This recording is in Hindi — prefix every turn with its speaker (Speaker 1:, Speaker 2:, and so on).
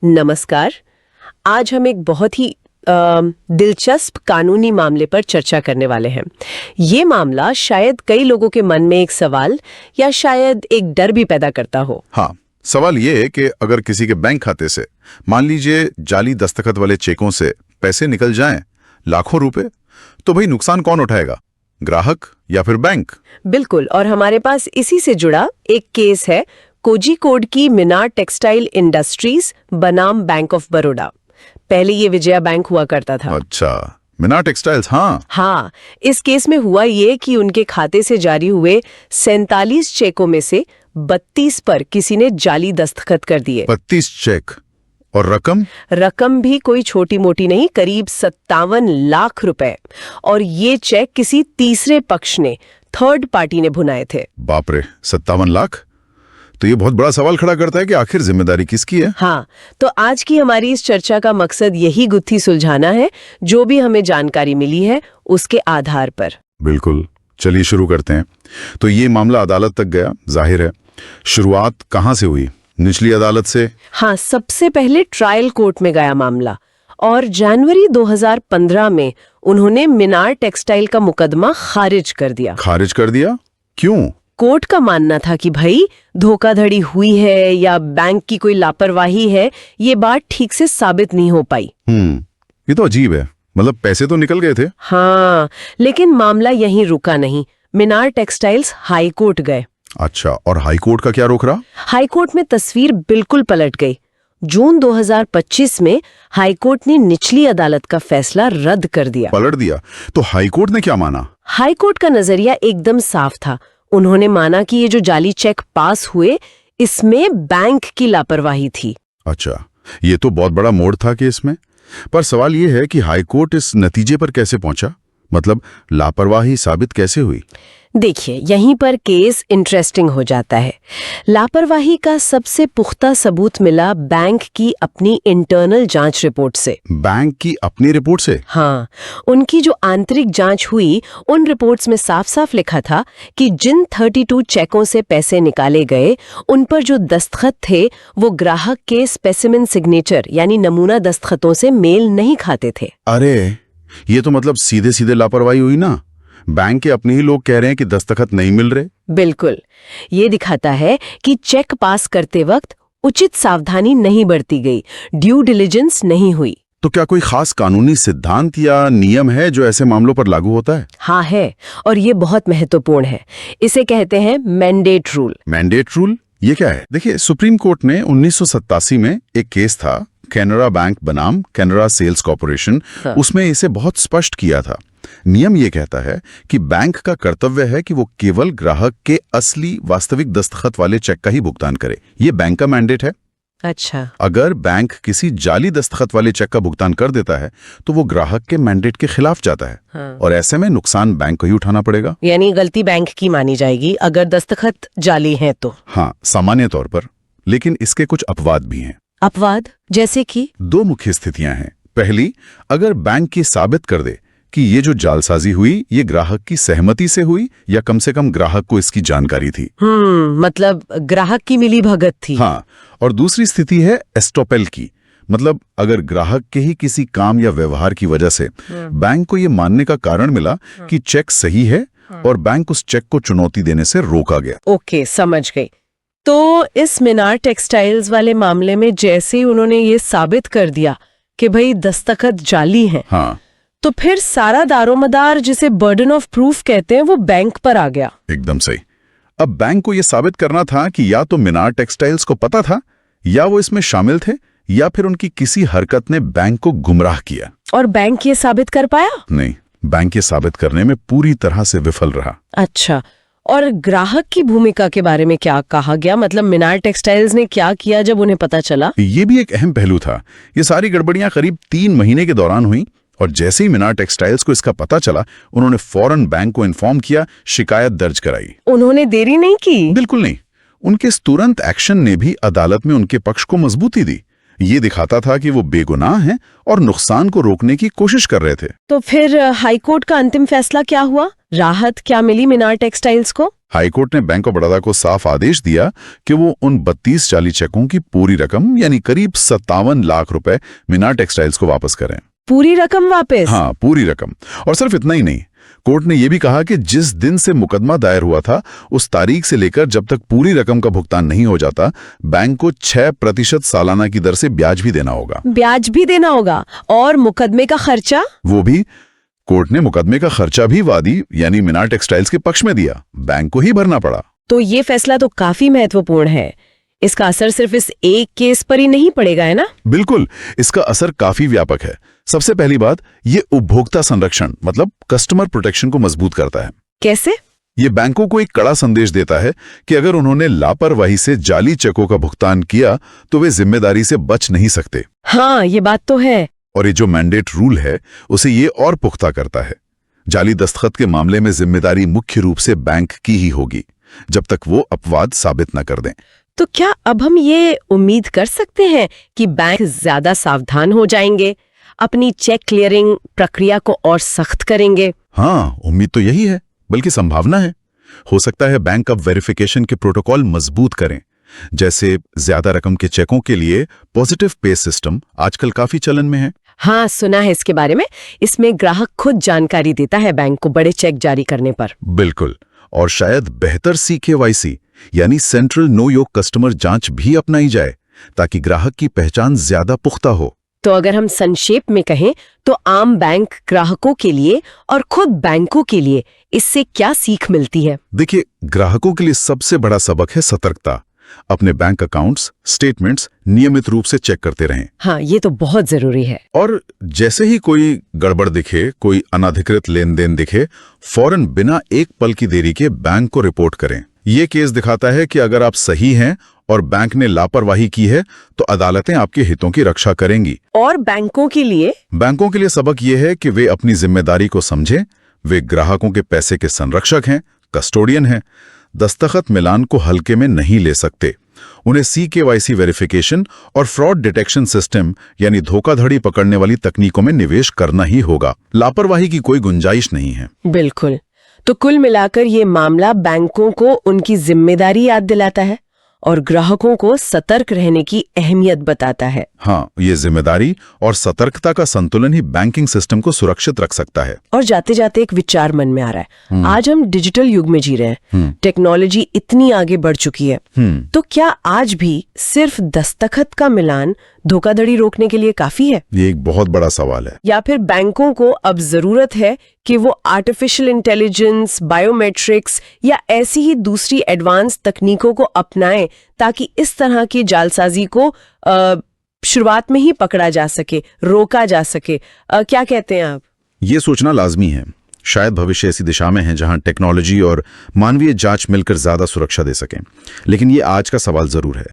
Speaker 1: नमस्कार। आज हम एक बहुत ही दिलचस्प कानूनी मामले पर चर्चा करने वाले हैं। ये मामला शायद कई लोगों के मन में एक सवाल या शायद एक डर भी पैदा करता हो।
Speaker 2: हाँ, सवाल ये है कि अगर किसी के बैंक खाते से मान लीजिए जाली दस्तखत वाले चेकों से पैसे निकल जाएं, लाखों रुपए, तो भाई नुकसान कौन उठाएगा, ग्राहक या फिर बैंक?
Speaker 1: बिल्कुल, और हमारे पास इसी से जुड़ा एक केस है, कोझिकोड की मीनार टेक्सटाइल इंडस्ट्रीज बनाम बैंक ऑफ बड़ौदा। पहले ये विजया बैंक हुआ करता था।
Speaker 2: अच्छा, मीनार टेक्सटाइल्स।
Speaker 1: हाँ, इस केस में हुआ ये कि उनके खाते से जारी हुए 47 चेकों में से 32 पर किसी ने जाली दस्तखत कर दिए।
Speaker 2: 32 चेक, और रकम
Speaker 1: भी कोई छोटी मोटी नहीं, करीब 57 लाख रुपए। और ये चेक किसी तीसरे पक्ष ने, थर्ड पार्टी ने भुनाए थे।
Speaker 2: बाप रे, 57 लाख! तो ये बहुत बड़ा सवाल खड़ा करता है कि आखिर जिम्मेदारी किसकी है।
Speaker 1: हाँ, तो आज की हमारी इस चर्चा का मकसद यही गुत्थी सुलझाना है, जो भी हमें जानकारी मिली है उसके आधार पर।
Speaker 2: बिल्कुल, चलिए शुरू करते हैं। तो ये मामला अदालत तक गया, जाहिर है। शुरुआत कहाँ से हुई? निचली अदालत से?
Speaker 1: हाँ, सबसे पहले ट्रायल कोर्ट में गया मामला, और जनवरी 2015 में उन्होंने मीनार टेक्सटाइल का मुकदमा खारिज कर दिया।
Speaker 2: खारिज कर दिया? क्यों?
Speaker 1: कोर्ट का मानना था कि भाई धोखाधड़ी हुई है या बैंक की कोई लापरवाही है, ये बात ठीक से साबित नहीं हो पाई।
Speaker 2: ये तो अजीब है। मतलब पैसे तो निकल गए थे।
Speaker 1: हाँ, लेकिन मामला यहीं रुका नहीं। मीनार टेक्सटाइल्स हाई कोर्ट गए।
Speaker 2: अच्छा, और हाई कोर्ट का क्या रुख रहा?
Speaker 1: हाई कोर्ट में तस्वीर बिल्कुल पलट गई। जून 2025 में हाई कोर्ट ने निचली अदालत का फैसला रद्द कर दिया।
Speaker 2: पलट दिया? तो हाई कोर्ट ने क्या माना?
Speaker 1: हाई कोर्ट का नजरिया एकदम साफ था। उन्होंने माना कि ये जो जाली चेक पास हुए, इसमें बैंक की लापरवाही थी।
Speaker 2: अच्छा, ये तो बहुत बड़ा मोड़ था केस में। पर सवाल ये है कि हाई कोर्ट इस नतीजे पर कैसे पहुंचा? मतलब लापरवाही साबित कैसे हुई?
Speaker 1: देखिए, यहीं पर केस इंटरेस्टिंग हो जाता है। लापरवाही का सबसे पुख्ता सबूत मिला बैंक की अपनी इंटरनल जांच रिपोर्ट से।
Speaker 2: बैंक की अपनी रिपोर्ट से?
Speaker 1: हाँ, उनकी जो आंतरिक जांच हुई, उन रिपोर्ट्स में साफ साफ लिखा था कि जिन 32 चेकों से पैसे निकाले गए, उन पर जो दस्तखत थे वो ग्राहक के स्पेसिमेन सिग्नेचर यानी नमूना दस्तखतों से मेल नहीं खाते थे।
Speaker 2: अरे, ये तो मतलब सीधे सीधे लापरवाही हुई ना। बैंक के अपने ही लोग कह रहे हैं कि दस्तखत नहीं मिल रहे।
Speaker 1: बिल्कुल, ये दिखाता है कि चेक पास करते वक्त उचित सावधानी नहीं बरती गई, ड्यू डिलिजेंस नहीं हुई।
Speaker 2: तो क्या कोई खास कानूनी सिद्धांत या नियम है जो ऐसे मामलों पर लागू होता है?
Speaker 1: हाँ है, और ये बहुत महत्वपूर्ण है। इसे कहते हैं मैंडेट रूल।
Speaker 2: Mandate rule? ये क्या है? देखिए, सुप्रीम कोर्ट ने 1987 में एक केस था, कैनरा बैंक बनाम कैनरा सेल्स कॉर्पोरेशन।
Speaker 1: हाँ।
Speaker 2: उसमें इसे बहुत स्पष्ट किया था। नियम ये कहता है कि बैंक का कर्तव्य है कि वो केवल ग्राहक के असली वास्तविक दस्तखत वाले चेक का ही भुगतान करे। ये बैंक का मैंडेट है।
Speaker 1: अच्छा।
Speaker 2: अगर बैंक किसी जाली दस्तखत वाले चेक का भुगतान कर देता है तो वो ग्राहक के मैंडेट के खिलाफ जाता है।
Speaker 1: हाँ।
Speaker 2: और ऐसे में नुकसान बैंक को ही उठाना पड़ेगा।
Speaker 1: यानी गलती बैंक की मानी जाएगी अगर दस्तखत जाली हैं तो।
Speaker 2: हाँ, सामान्य तौर पर। लेकिन इसके कुछ अपवाद भी हैं।
Speaker 1: अपवाद जैसे कि?
Speaker 2: 2 मुख्य स्थितियां हैं। पहली, अगर बैंक की साबित कर दे कि ये जो जालसाजी हुई ये ग्राहक की सहमति से हुई या कम से कम ग्राहक को इसकी जानकारी थी।
Speaker 1: मतलब ग्राहक की मिली भगत थी।
Speaker 2: हाँ, और दूसरी स्थिति है एस्टोपेल की। मतलब अगर ग्राहक के ही किसी काम या व्यवहार की वजह से बैंक को ये मानने का कारण मिला कि चेक सही है और बैंक उस चेक को चुनौती देने से रोका गया।
Speaker 1: ओके, समझ गई। तो इस मीनार टेक्सटाइल्स वाले मामले में जैसे ही उन्होंने ये साबित कर दिया कि भाई दस्तखत जाली हैं,
Speaker 2: हाँ,
Speaker 1: तो फिर सारा दारोमदार, जिसे बर्डन ऑफ प्रूफ कहते हैं, वो बैंक पर आ गया।
Speaker 2: एकदम सही। अब बैंक को यह साबित करना था कि या तो मीनार टेक्सटाइल्स को पता था या वो इसमें शामिल थे, या फिर उनकी किसी हरकत ने बैंक को गुमराह किया।
Speaker 1: और बैंक ये साबित कर पाया?
Speaker 2: नहीं, बैंक ये साबित करने में पूरी तरह से विफल रहा।
Speaker 1: अच्छा, और ग्राहक की भूमिका के बारे में क्या कहा गया? मतलब मीनार टेक्सटाइल्स ने क्या किया जब उन्हें पता चला?
Speaker 2: ये भी एक अहम पहलू था। ये सारी गड़बड़ियां करीब 3 महीने के दौरान हुई, और जैसे ही मीनार टेक्सटाइल्स को इसका पता चला, उन्होंने फौरन बैंक को इन्फॉर्म किया, शिकायत दर्ज कराई।
Speaker 1: उन्होंने देरी नहीं की?
Speaker 2: बिल्कुल नहीं। उनके इस तुरंत एक्शन ने भी अदालत में उनके पक्ष को मजबूती दी। ये दिखाता था कि वो बेगुनाह हैं और नुकसान को रोकने की कोशिश कर रहे थे।
Speaker 1: तो फिर हाईकोर्ट का अंतिम फैसला क्या हुआ? राहत क्या मिली मीनार टेक्सटाइल्स को?
Speaker 2: हाईकोर्ट ने बैंक ऑफ बड़ौदा को साफ आदेश दिया कि वो उन 32 जाली चेकों की पूरी रकम यानी करीब 57 लाख रुपए मीना टेक्सटाइल्स को वापस करें।
Speaker 1: पूरी रकम वापस?
Speaker 2: हाँ, पूरी रकम। और सिर्फ इतना ही नहीं, कोर्ट ने यह भी कहा कि जिस दिन से मुकदमा दायर हुआ था उस तारीख से लेकर जब तक पूरी रकम का भुगतान नहीं हो जाता, बैंक को 6% सालाना की दर से ब्याज भी देना होगा।
Speaker 1: ब्याज भी देना होगा? और मुकदमे का खर्चा?
Speaker 2: वो भी। कोर्ट ने मुकदमे का खर्चा भी वादी यानी मीना टेक्सटाइल्स के पक्ष में दिया, बैंक को ही भरना पड़ा।
Speaker 1: तो ये फैसला तो काफी महत्वपूर्ण है। इसका असर सिर्फ इस एक केस पर ही नहीं पड़ेगा, है ना?
Speaker 2: बिल्कुल, इसका असर काफी व्यापक है। सबसे पहली बात, ये उपभोक्ता संरक्षण मतलब कस्टमर प्रोटेक्शन को मजबूत करता है।
Speaker 1: कैसे?
Speaker 2: ये बैंकों को एक कड़ा संदेश देता है कि अगर उन्होंने लापरवाही से जाली चेकों का भुगतान किया तो वे जिम्मेदारी से बच नहीं सकते।
Speaker 1: हाँ, ये बात तो है।
Speaker 2: और ये जो मैंडेट रूल है उसे ये और पुख्ता करता है। जाली दस्तखत के मामले में जिम्मेदारी मुख्य रूप से बैंक की ही होगी जब तक वो अपवाद साबित न कर दें।
Speaker 1: तो क्या अब हम ये उम्मीद कर सकते हैं कि बैंक ज्यादा सावधान हो जाएंगे, अपनी चेक क्लियरिंग प्रक्रिया को और सख्त करेंगे?
Speaker 2: हाँ, उम्मीद तो यही है, बल्कि संभावना है। हो सकता है बैंक अब वेरिफिकेशन के प्रोटोकॉल मजबूत करें, जैसे ज्यादा रकम के चेकों के लिए पॉजिटिव पे सिस्टम आजकल काफी चलन में है।
Speaker 1: हाँ, सुना है इसके बारे में। इसमें ग्राहक खुद जानकारी देता है बैंक को बड़े चेक जारी करने पर।
Speaker 2: बिल्कुल। और शायद बेहतर CKYC यानी सेंट्रल नो योर कस्टमर जांच भी अपनाई जाए ताकि ग्राहक की पहचान ज्यादा पुख्ता हो।
Speaker 1: तो अगर हम संक्षेप में कहें तो आम बैंक ग्राहकों के लिए और खुद बैंकों के लिए इससे क्या सीख मिलती है?
Speaker 2: देखिए, ग्राहकों के लिए सबसे बड़ा सबक है सतर्कता। अपने बैंक अकाउंट्स, स्टेटमेंट्स नियमित रूप से चेक करते रहें।
Speaker 1: हाँ, ये तो बहुत जरूरी है।
Speaker 2: और जैसे ही कोई गड़बड़ दिखे, कोई अनाधिकृत लेन देन दिखे, फौरन बिना एक पल की देरी के बैंक को रिपोर्ट करें। ये केस दिखाता है कि अगर आप सही हैं और बैंक ने लापरवाही की है तो अदालतें आपके हितों की रक्षा करेंगी।
Speaker 1: और बैंकों के लिए?
Speaker 2: बैंकों के लिए सबक ये है कि वे अपनी जिम्मेदारी को समझें। वे ग्राहकों के पैसे के संरक्षक हैं, कस्टोडियन हैं। दस्तखत मिलान को हल्के में नहीं ले सकते। उन्हें CKYC वेरिफिकेशन और फ्रॉड डिटेक्शन सिस्टम यानी धोखाधड़ी पकड़ने वाली तकनीकों में निवेश करना ही होगा। लापरवाही की कोई गुंजाइश नहीं है।
Speaker 1: बिल्कुल। तो कुल मिलाकर ये मामला बैंकों को उनकी जिम्मेदारी याद दिलाता है और ग्राहकों को सतर्क रहने की अहमियत बताता है।
Speaker 2: हाँ, ये जिम्मेदारी और सतर्कता का संतुलन ही बैंकिंग सिस्टम को सुरक्षित रख सकता है।
Speaker 1: और जाते जाते एक विचार मन में आ रहा है। आज हम डिजिटल युग में जी रहे हैं, टेक्नोलॉजी इतनी आगे बढ़ चुकी है, तो क्या आज भी सिर्फ दस्तखत का मिलान धोखाधड़ी रोकने के लिए काफी है?
Speaker 2: ये एक बहुत बड़ा सवाल है।
Speaker 1: या फिर बैंकों को अब जरूरत है कि वो आर्टिफिशियल इंटेलिजेंस, बायोमेट्रिक्स या ऐसी ही दूसरी एडवांस तकनीकों को अपनाएं ताकि इस तरह की जालसाजी को शुरुआत में ही पकड़ा जा सके, रोका जा सके? क्या कहते हैं आप?
Speaker 2: ये सोचना लाजमी है। शायद भविष्य ऐसी दिशा में है जहां टेक्नोलॉजी और मानवीय जांच मिलकर ज्यादा सुरक्षा दे सकें, लेकिन ये आज का सवाल जरूर है।